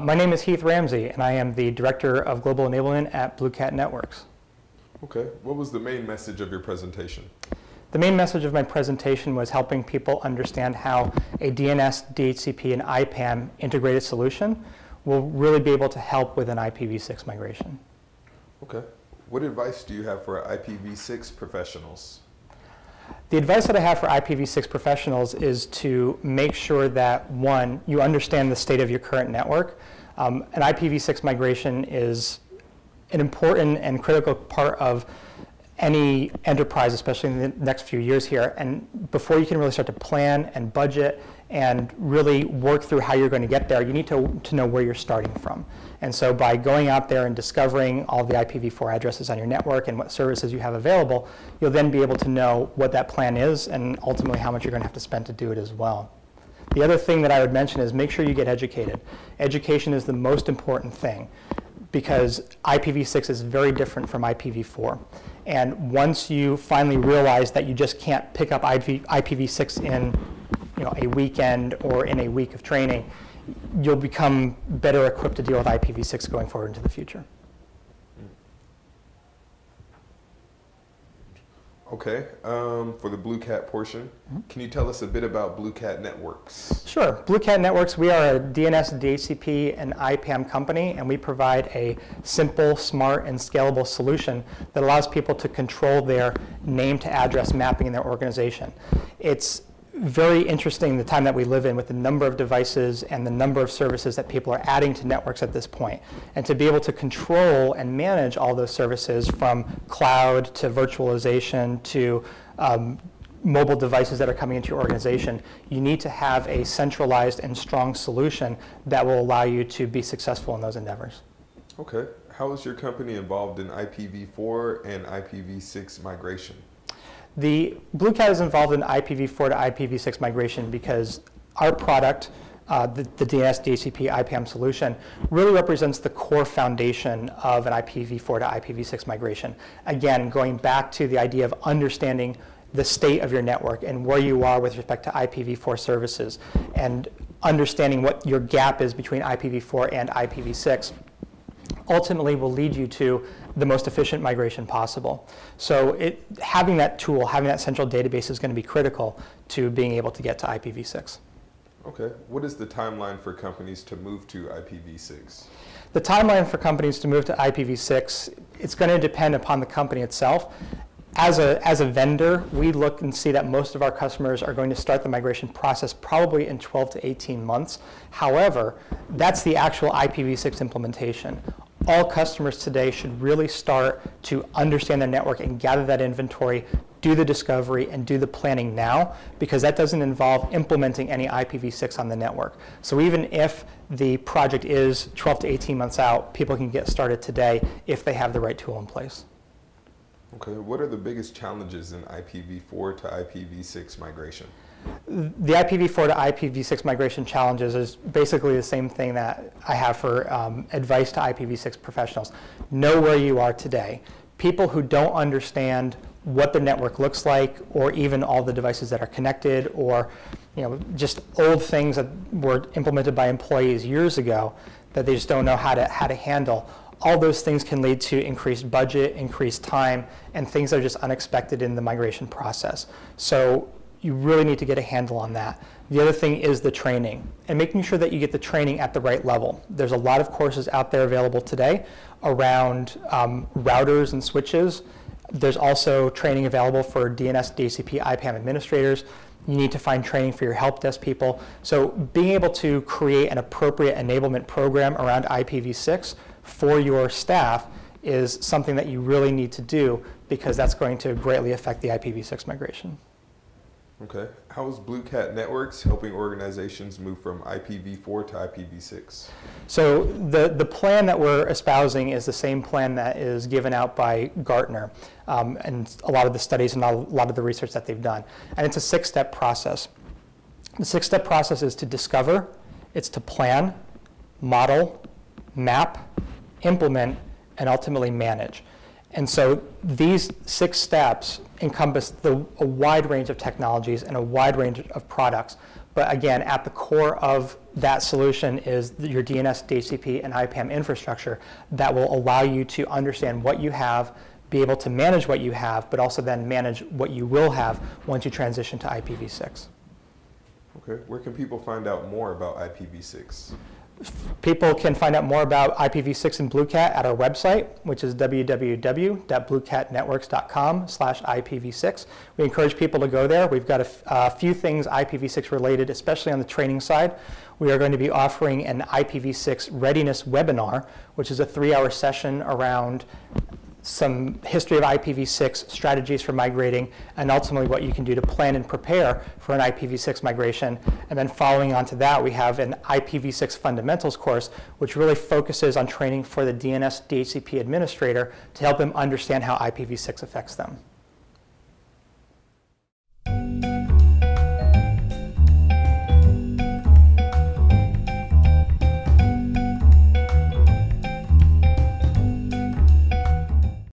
My name is Heath Ramsey, and I am the Director of Global Enablement at BlueCat Networks. Okay. What was the main message of your presentation? The main message of my presentation was helping people understand how a DNS, DHCP, and IPAM integrated solution will really be able to help with an IPv6 migration. Okay. What advice do you have for IPv6 professionals? The advice that I have for IPv6 professionals is to make sure that, one, you understand the state of your current network. An IPv6 migration is an important and critical part of any enterprise, especially in the next few years here. And before you can really start to plan and budget and really work through how you're going to get there, you need to know where you're starting from. And so by going out there and discovering all the IPv4 addresses on your network and what services you have available, you'll then be able to know what that plan is and ultimately how much you're going to have to spend to do it as well. The other thing that I would mention is make sure you get educated. Education is the most important thing, because IPv6 is very different from IPv4. And once you finally realize that you just can't pick up IPv6 in a weekend or in a week of training, you'll become better equipped to deal with IPv6 going forward into the future. Okay, for the BlueCat portion, can you tell us a bit about BlueCat Networks? Sure. BlueCat Networks, we are a DNS, DHCP, and IPAM company, and we provide a simple, smart, and scalable solution that allows people to control their name-to-address mapping in their organization. It's very interesting the time that we live in with the number of devices and the number of services that people are adding to networks at this point. And to be able to control and manage all those services, from cloud to virtualization to mobile devices that are coming into your organization, you need to have a centralized and strong solution that will allow you to be successful in those endeavors. Okay. How is your company involved in IPv4 and IPv6 migration? The BlueCat is involved in IPv4 to IPv6 migration because our product, the DNS, DHCP, IPAM solution, really represents the core foundation of an IPv4 to IPv6 migration. Again, going back to the idea of understanding the state of your network and where you are with respect to IPv4 services, and understanding what your gap is between IPv4 and IPv6, ultimately will lead you to the most efficient migration possible. So having that tool, having that central database is going to be critical to being able to get to IPv6. Okay. What is the timeline for companies to move to IPv6? The timeline for companies to move to IPv6, it's going to depend upon the company itself. As a vendor, we look and see that most of our customers are going to start the migration process probably in 12 to 18 months. However, that's the actual IPv6 implementation. All customers today should really start to understand their network and gather that inventory, do the discovery, and do the planning now, because that doesn't involve implementing any IPv6 on the network. So even if the project is 12 to 18 months out, people can get started today if they have the right tool in place. Okay, what are the biggest challenges in IPv4 to IPv6 migration? The IPv4 to IPv6 migration challenges is basically the same thing that I have for advice to IPv6 professionals. Know where you are today. People who don't understand what the network looks like, or even all the devices that are connected, or just old things that were implemented by employees years ago that they just don't know how to handle. All those things can lead to increased budget, increased time, and things that are just unexpected in the migration process. So you really need to get a handle on that. The other thing is the training, and making sure that you get the training at the right level. There's a lot of courses out there available today around routers and switches. There's also training available for DNS, DHCP, IPAM administrators. You need to find training for your help desk people. So being able to create an appropriate enablement program around IPv6 for your staff is something that you really need to do, because that's going to greatly affect the IPv6 migration. Okay. How is BlueCat Networks helping organizations move from IPv4 to IPv6? So the plan that we're espousing is the same plan that is given out by Gartner and a lot of the studies and a lot of the research that they've done. And it's a 6-step process. The 6-step process is to discover, it's to plan, model, map, implement, and ultimately manage. And so these 6 steps encompass a wide range of technologies and a wide range of products. But again, at the core of that solution is your DNS, DHCP, and IPAM infrastructure that will allow you to understand what you have, be able to manage what you have, but also then manage what you will have once you transition to IPv6. Okay, where can people find out more about IPv6? People can find out more about IPv6 and BlueCat at our website, which is www.bluecatnetworks.com/IPv6. We encourage people to go there. We've got a few things IPv6 related, especially on the training side. We are going to be offering an IPv6 readiness webinar, which is a 3-hour session around some history of IPv6, strategies for migrating, and ultimately what you can do to plan and prepare for an IPv6 migration. And then following on to that, we have an IPv6 fundamentals course, which really focuses on training for the DNS DHCP administrator to help them understand how IPv6 affects them.